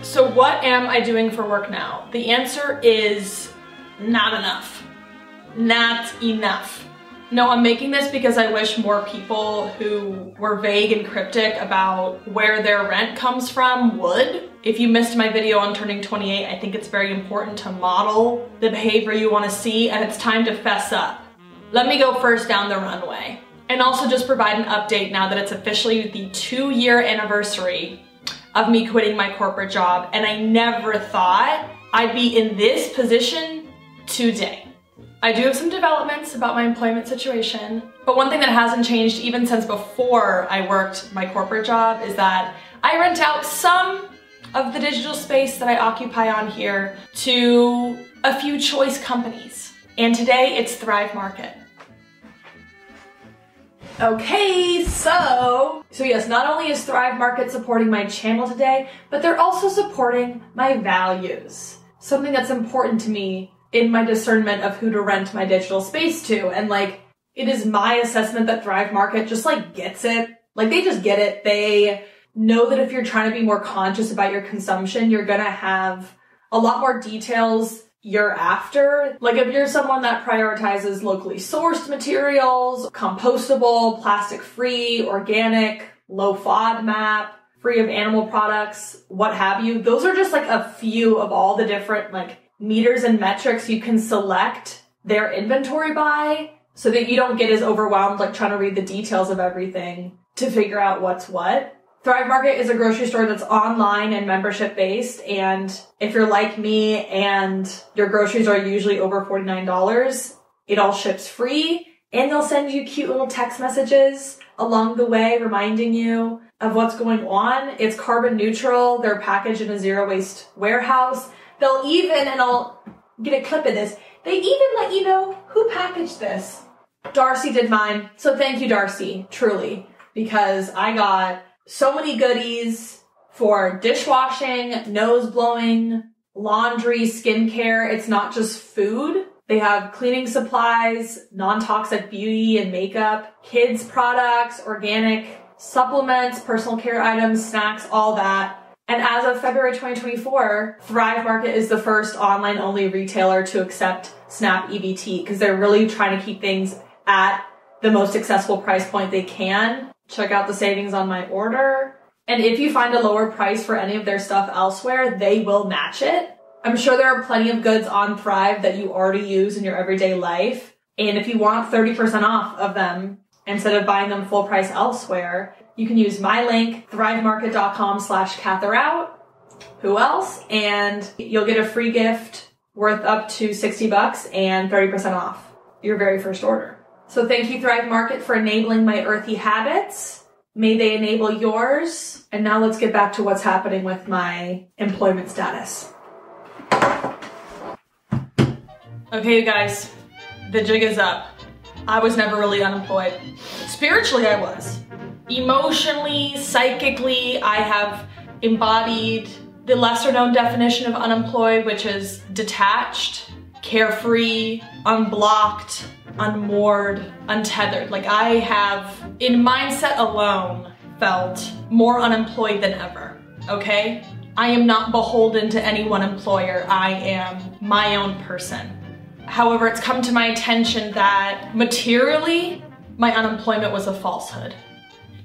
So what am I doing for work now? The answer is not enough. Not enough. No, I'm making this because I wish more people who were vague and cryptic about where their rent comes from would. If you missed my video on turning 28, I think it's very important to model the behavior you want to see, and it's time to fess up. Let me go first down the runway. And also just provide an update now that it's officially the 2-year anniversary of me quitting my corporate job, and I never thought I'd be in this position today. I do have some developments about my employment situation, but one thing that hasn't changed even since before I worked my corporate job is that I rent out some of the digital space that I occupy on here to a few choice companies. And today it's Thrive Market. Okay, so yes, not only is Thrive Market supporting my channel today, but they're also supporting my values. Something that's important to me in my discernment of who to rent my digital space to. And like, it is my assessment that Thrive Market just like gets it. Like they just get it. They know that if you're trying to be more conscious about your consumption, you're gonna have a lot more details you're after. Like if you're someone that prioritizes locally sourced materials, compostable, plastic-free, organic, low FODMAP, free of animal products, what have you, those are just like a few of all the different like meters and metrics you can select their inventory by so that you don't get as overwhelmed like trying to read the details of everything to figure out what's what. Thrive Market is a grocery store that's online and membership based, and if you're like me and your groceries are usually over $49, it all ships free, and they'll send you cute little text messages along the way reminding you of what's going on. It's carbon neutral. They're packaged in a zero waste warehouse. They'll even, and I'll get a clip of this, they even let you know who packaged this. Darcy did mine. So thank you, Darcy, truly, because I got so many goodies for dishwashing, nose blowing, laundry, skincare. It's not just food. They have cleaning supplies, non-toxic beauty and makeup, kids products, organic supplements, personal care items, snacks, all that. And as of February 2024, Thrive Market is the first online-only retailer to accept SNAP EBT because they're really trying to keep things at the most accessible price point they can. Check out the savings on my order. And if you find a lower price for any of their stuff elsewhere, they will match it. I'm sure there are plenty of goods on Thrive that you already use in your everyday life. And if you want 30% off of them, instead of buying them full price elsewhere, you can use my link, thrivemarket.com/Katherout. Who else? And you'll get a free gift worth up to $60 and 30% off your very first order. So thank you, Thrive Market, for enabling my earthy habits. May they enable yours. And now let's get back to what's happening with my employment status. Okay, you guys, the jig is up. I was never really unemployed. Spiritually, I was. Emotionally, psychically, I have embodied the lesser known definition of unemployed, which is detached, carefree, unblocked, unmoored, untethered. Like I have, in mindset alone, felt more unemployed than ever, okay? I am not beholden to any one employer. I am my own person. However, it's come to my attention that materially, my unemployment was a falsehood.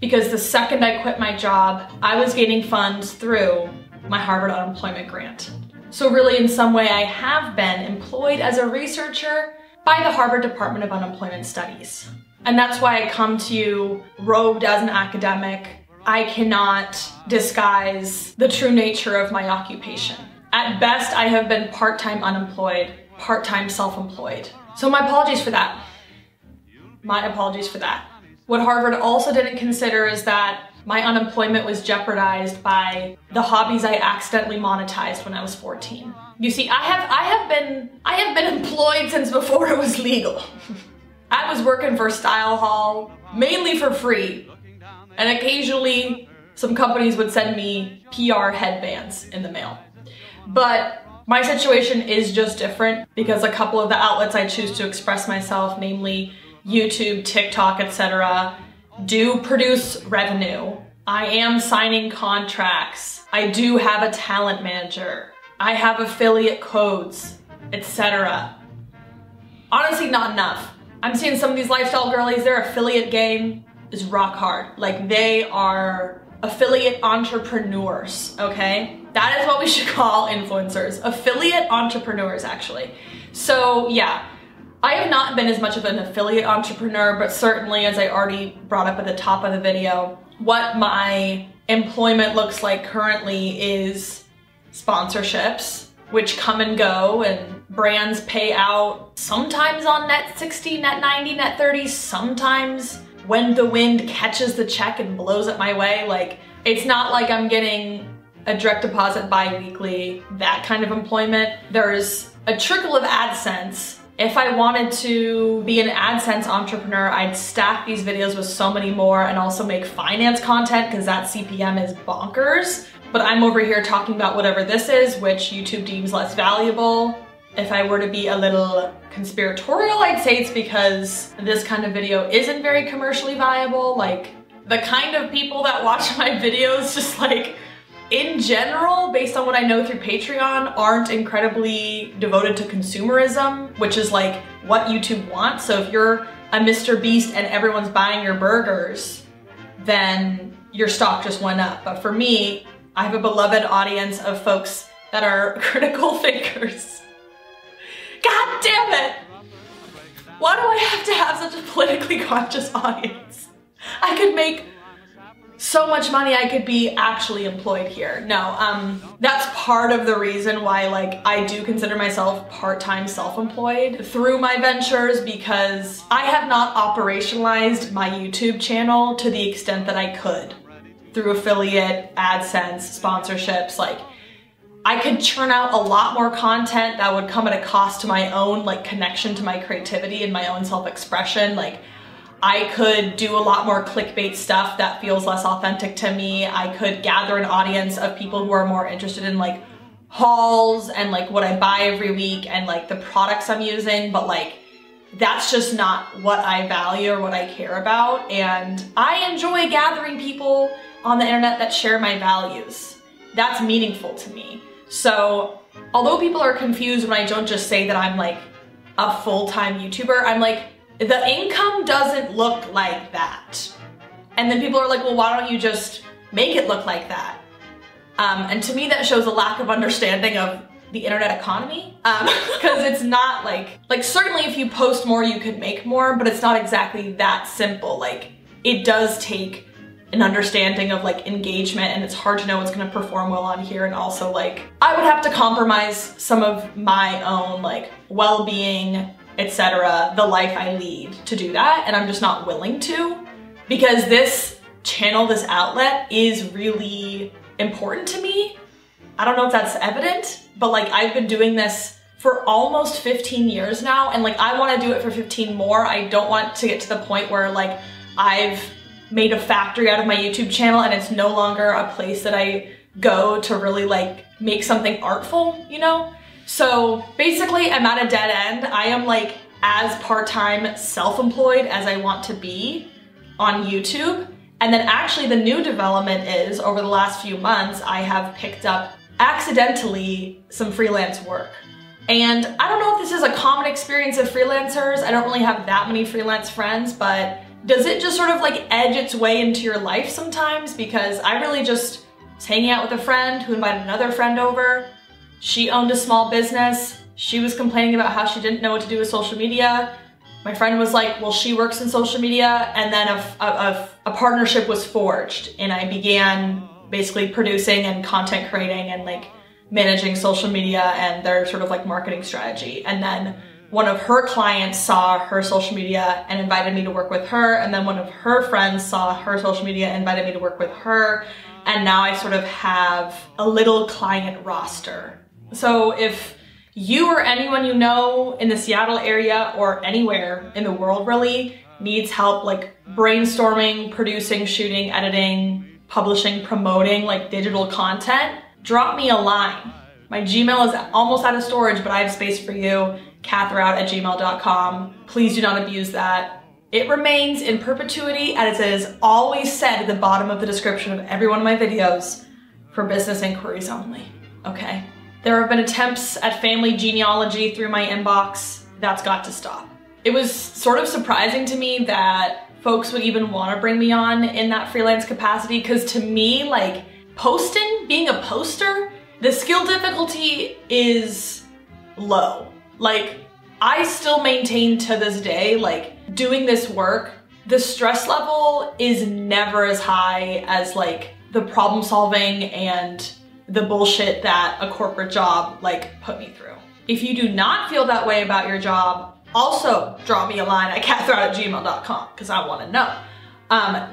Because the second I quit my job, I was gaining funds through my Harvard unemployment grant. So really, in some way, I have been employed as a researcher by the Harvard Department of Unemployment Studies. And that's why I come to you robed as an academic. I cannot disguise the true nature of my occupation. At best, I have been part-time unemployed, part-time self-employed. So my apologies for that. My apologies for that. What Harvard also didn't consider is that my unemployment was jeopardized by the hobbies I accidentally monetized when I was 14. You see, I have been employed since before it was legal. I was working for Style Hall, mainly for free. And occasionally, some companies would send me PR headbands in the mail. But my situation is just different because a couple of the outlets I choose to express myself, namely YouTube, TikTok, etc., do produce revenue. I am signing contracts. I do have a talent manager. I have affiliate codes, etc. Honestly, not enough. I'm seeing some of these lifestyle girlies, their affiliate game is rock hard. Like, they are affiliate entrepreneurs, okay? That is what we should call influencers. Affiliate entrepreneurs, actually. So yeah, I have not been as much of an affiliate entrepreneur, but certainly, as I already brought up at the top of the video, what my employment looks like currently is sponsorships, which come and go, and brands pay out sometimes on net 60, net 90, net 30, sometimes when the wind catches the check and blows it my way. Like, it's not like I'm getting a direct deposit bi-weekly, that kind of employment. There's a trickle of AdSense. If I wanted to be an AdSense entrepreneur, I'd stack these videos with so many more and also make finance content, because that CPM is bonkers. But I'm over here talking about whatever this is, which YouTube deems less valuable. If I were to be a little conspiratorial, I'd say it's because this kind of video isn't very commercially viable. Like, the kind of people that watch my videos, just like, in general, based on what I know through Patreon, aren't incredibly devoted to consumerism, which is like what YouTube wants. So if you're a Mr. Beast and everyone's buying your burgers, then your stock just went up. But for me, I have a beloved audience of folks that are critical thinkers. God damn it! Why do I have to have such a politically conscious audience? I could make so much money, I could be actually employed here. No, that's part of the reason why, like, I do consider myself part-time self-employed through my ventures, because I have not operationalized my YouTube channel to the extent that I could through affiliate, AdSense, sponsorships. Like, I could churn out a lot more content that would come at a cost to my own, like, connection to my creativity and my own self-expression. Like, I could do a lot more clickbait stuff that feels less authentic to me. I could gather an audience of people who are more interested in, like, hauls and, like, what I buy every week and, like, the products I'm using, but, like, that's just not what I value or what I care about. And I enjoy gathering people on the internet that share my values. That's meaningful to me. So although people are confused when I don't just say that I'm, like, a full-time YouTuber, I'm like, the income doesn't look like that. And then people are like, well, why don't you just make it look like that? And to me, that shows a lack of understanding of the internet economy. Because it's not like certainly if you post more, you could make more, but it's not exactly that simple. Like, it does take an understanding of, like, engagement, and it's hard to know what's gonna perform well on here. And also, like, I would have to compromise some of my own, like, well-being, etc., the life I lead to do that, and I'm just not willing to, because this channel, this outlet, is really important to me. I don't know if that's evident, but, like, I've been doing this for almost 15 years now, and, like, I want to do it for 15 more. I don't want to get to the point where, like, I've made a factory out of my YouTube channel and it's no longer a place that I go to really, like, make something artful, you know? So basically, I'm at a dead end. I am, like, as part-time self-employed as I want to be on YouTube. And then actually the new development is, over the last few months, I have picked up accidentally some freelance work. And I don't know if this is a common experience of freelancers. I don't really have that many freelance friends, but does it just sort of, like, edge its way into your life sometimes? Because I really just was hanging out with a friend who invited another friend over. She owned a small business. She was complaining about how she didn't know what to do with social media. My friend was like, well, she works in social media. And then a partnership was forged, and I began basically producing and content creating and, like, managing social media and their sort of, like, marketing strategy. And then one of her clients saw her social media and invited me to work with her. And then one of her friends saw her social media and invited me to work with her. And now I sort of have a little client roster. So if you or anyone you know in the Seattle area or anywhere in the world really needs help, like, brainstorming, producing, shooting, editing, publishing, promoting, like, digital content, drop me a line. My Gmail is almost out of storage, but I have space for you. Katherout@gmail.com. Please do not abuse that. It remains in perpetuity, as it is always said at the bottom of the description of every one of my videos, for business inquiries only, okay? There have been attempts at family genealogy through my inbox. That's got to stop. It was sort of surprising to me that folks would even want to bring me on in that freelance capacity, because to me, like, posting, being a poster, the skill difficulty is low. Like, I still maintain to this day, like, doing this work, the stress level is never as high as, like, the problem solving and the bullshit that a corporate job, like, put me through. If you do not feel that way about your job, also drop me a line at katherout@gmail.com, because I want to know.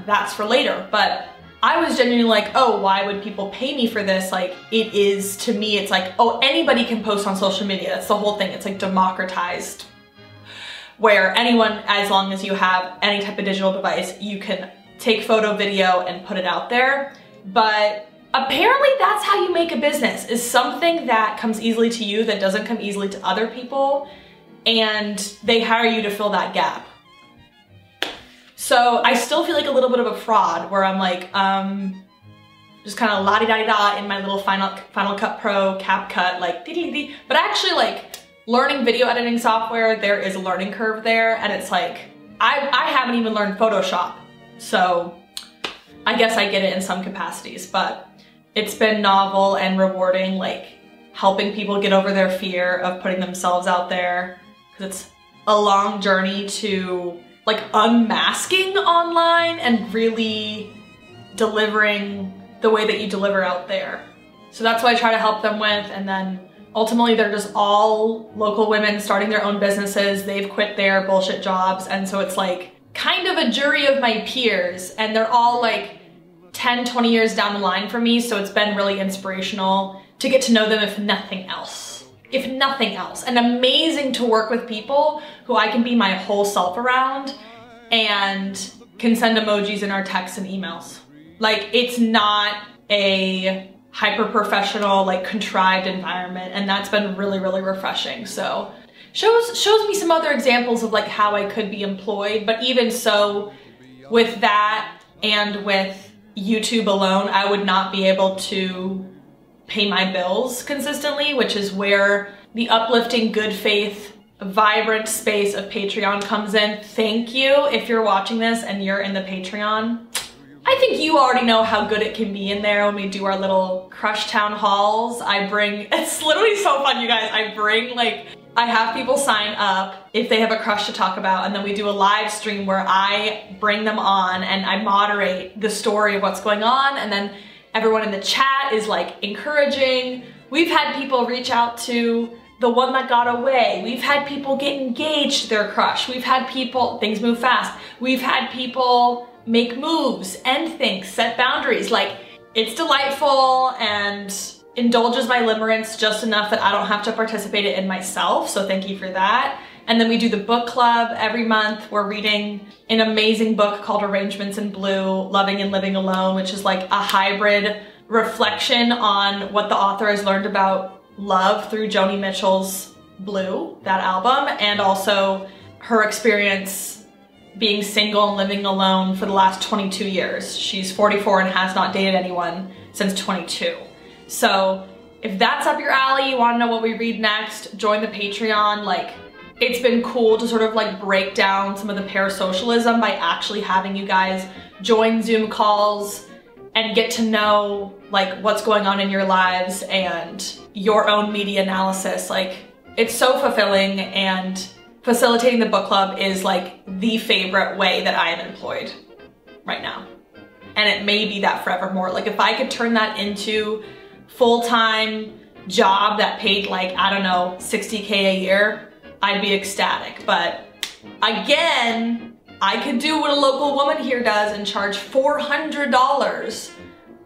That's for later, but I was genuinely like, oh, why would people pay me for this? Like, it is, to me, it's like, oh, anybody can post on social media. That's the whole thing. It's like democratized, where anyone, as long as you have any type of digital device, you can take photo, video, and put it out there. But apparently that's how you make a business, is something that comes easily to you that doesn't come easily to other people, and they hire you to fill that gap. So I still feel like a little bit of a fraud, where I'm like, just kind of la-di-da-di-da in my little Final Cut Pro, CapCut, like dee-dee-dee. But actually, like, learning video editing software, there is a learning curve there, and it's like, I haven't even learned Photoshop. So I guess I get it in some capacities, but it's been novel and rewarding, like, helping people get over their fear of putting themselves out there, because it's a long journey to, like, unmasking online and really delivering the way that you deliver out there. So that's what I try to help them with, and then ultimately they're just all local women starting their own businesses. They've quit their bullshit jobs, and so it's like kind of a jury of my peers, and they're all like 10, 20 years down the line for me, so it's been really inspirational to get to know them, if nothing else. If nothing else. And amazing to work with people who I can be my whole self around and can send emojis in our texts and emails. Like, it's not a hyper-professional, like, contrived environment, and that's been really, really refreshing. So shows me some other examples of, like, how I could be employed, but even so, with that and with YouTube alone, I would not be able to pay my bills consistently, which is where the uplifting, good faith, vibrant space of Patreon comes in. Thank you if you're watching this and you're in the Patreon. I think you already know how good it can be in there when we do our little crush town halls. It's literally so fun, you guys. I have people sign up if they have a crush to talk about, and then we do a live stream where I bring them on and I moderate the story of what's going on, and then everyone in the chat is, like, encouraging. We've had people reach out to the one that got away. We've had people get engaged to their crush. We've had people, things move fast. We've had people make moves, end things, set boundaries. Like, it's delightful and indulges my limerence just enough that I don't have to participate in myself, so thank you for that. And then we do the book club every month. We're reading an amazing book called Arrangements in Blue, Loving and Living Alone, which is like a hybrid reflection on what the author has learned about love through Joni Mitchell's Blue, that album, and also her experience being single and living alone for the last 22 years. She's 44 and has not dated anyone since 22. So if that's up your alley, you want to know what we read next, join the Patreon. Like, it's been cool to sort of, like, break down some of the parasocialism by actually having you guys join Zoom calls and get to know, like, what's going on in your lives and your own media analysis. Like, it's so fulfilling, and facilitating the book club is, like, the favorite way that I am employed right now. And it may be that forevermore. Like, if I could turn that into full-time job that paid, like, I don't know, $60K a year, I'd be ecstatic. But again, I could do what a local woman here does and charge $400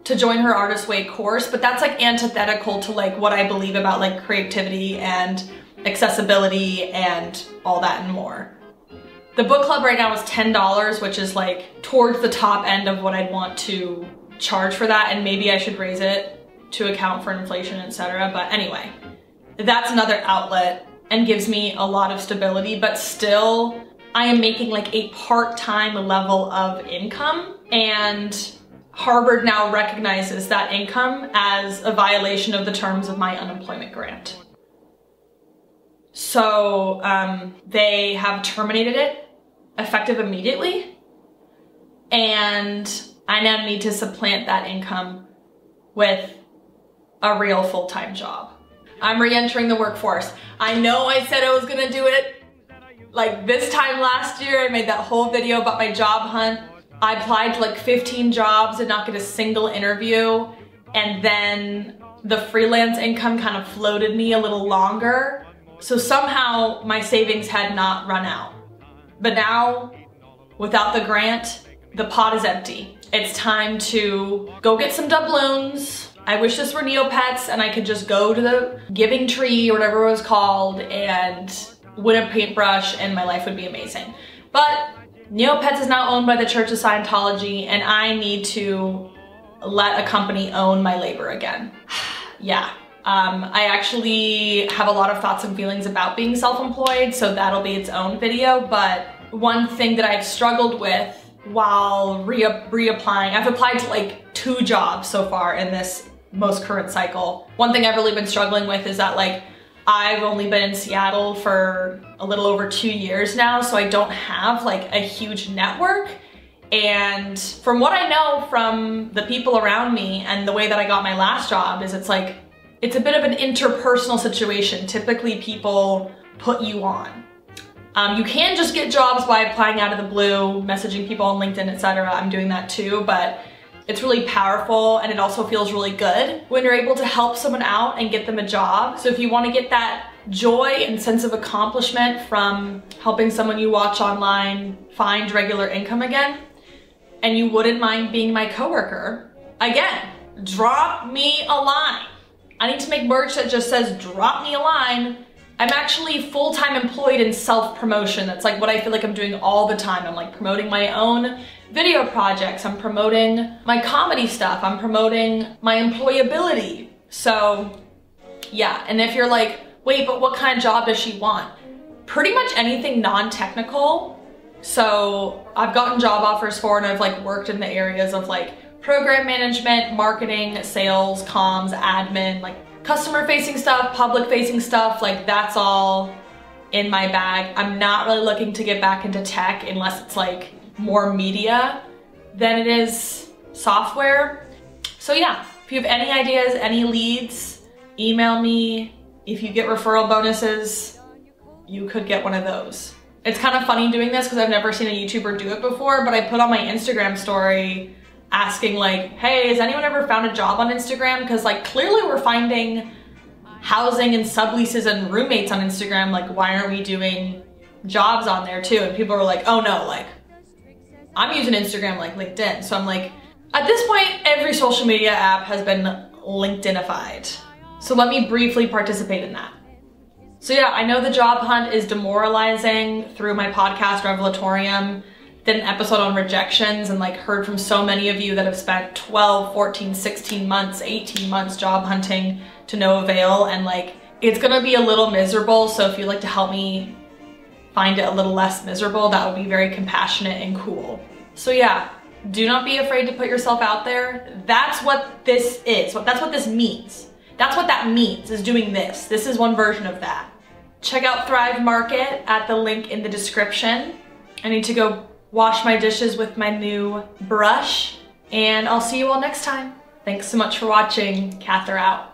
to join her Artist Way course, but that's, like, antithetical to, like, what I believe about, like, creativity and accessibility and all that and more. The book club right now is $10, which is, like, towards the top end of what I'd want to charge for that, and maybe I should raise it to account for inflation, etc. But anyway, that's another outlet and gives me a lot of stability, but still I am making like a part-time level of income, and Harvard now recognizes that income as a violation of the terms of my unemployment grant. So they have terminated it effective immediately, and I now need to supplant that income with a real full-time job. I'm re-entering the workforce. I know I said I was gonna do it like this time last year. I made that whole video about my job hunt. I applied to like 15 jobs, did not get a single interview, and then the freelance income kind of floated me a little longer. So somehow my savings had not run out. But now, without the grant, the pot is empty. It's time to go get some doubloons. I wish this were Neopets and I could just go to the Giving Tree or whatever it was called and win a paintbrush and my life would be amazing. But Neopets is now owned by the Church of Scientology, and I need to let a company own my labor again. Yeah. I actually have a lot of thoughts and feelings about being self-employed, so that'll be its own video. But one thing that I've struggled with while reapplying, I've applied to like 2 jobs so far in this most current cycle. One thing I've really been struggling with is that like I've only been in Seattle for a little over 2 years now, so I don't have like a huge network. And from what I know from the people around me and the way that I got my last job is it's a bit of an interpersonal situation. Typically people put you on. You can just get jobs by applying out of the blue, messaging people on LinkedIn, etc. I'm doing that too, but it's really powerful and it also feels really good when you're able to help someone out and get them a job. So if you want to get that joy and sense of accomplishment from helping someone you watch online find regular income again, and you wouldn't mind being my coworker, again, drop me a line. I need to make merch that just says drop me a line. I'm actually full-time employed in self-promotion. That's like what I feel like I'm doing all the time. I'm like promoting my own video projects. I'm promoting my comedy stuff. I'm promoting my employability. So yeah, and if you're like, wait, but what kind of job does she want? Pretty much anything non-technical. So I've gotten job offers for, and I've like worked in the areas of like program management, marketing, sales, comms, admin, like customer facing stuff, public facing stuff, like that's all in my bag. I'm not really looking to get back into tech unless it's like more media than it is software. So yeah, if you have any ideas, any leads, email me. If you get referral bonuses, you could get one of those. It's kind of funny doing this because I've never seen a YouTuber do it before, but I put on my Instagram story asking like, hey, has anyone ever found a job on Instagram? Because like clearly we're finding housing and subleases and roommates on Instagram. Like why aren't we doing jobs on there too? And people are like, oh no, like I'm using Instagram like LinkedIn. So I'm like, at this point, every social media app has been LinkedInified. So let me briefly participate in that. So yeah, I know the job hunt is demoralizing. Through my podcast, Revelatorium, did an episode on rejections and like heard from so many of you that have spent 12, 14, 16 months, 18 months job hunting to no avail, and like it's gonna be a little miserable. So if you'd like to help me find it a little less miserable, that would be very compassionate and cool. So yeah, do not be afraid to put yourself out there. That's what this is. That's what this means. That's what that means, is doing this. This is one version of that. Check out Thrive Market at the link in the description. I need to go wash my dishes with my new brush, and I'll see you all next time. Thanks so much for watching. Katherout.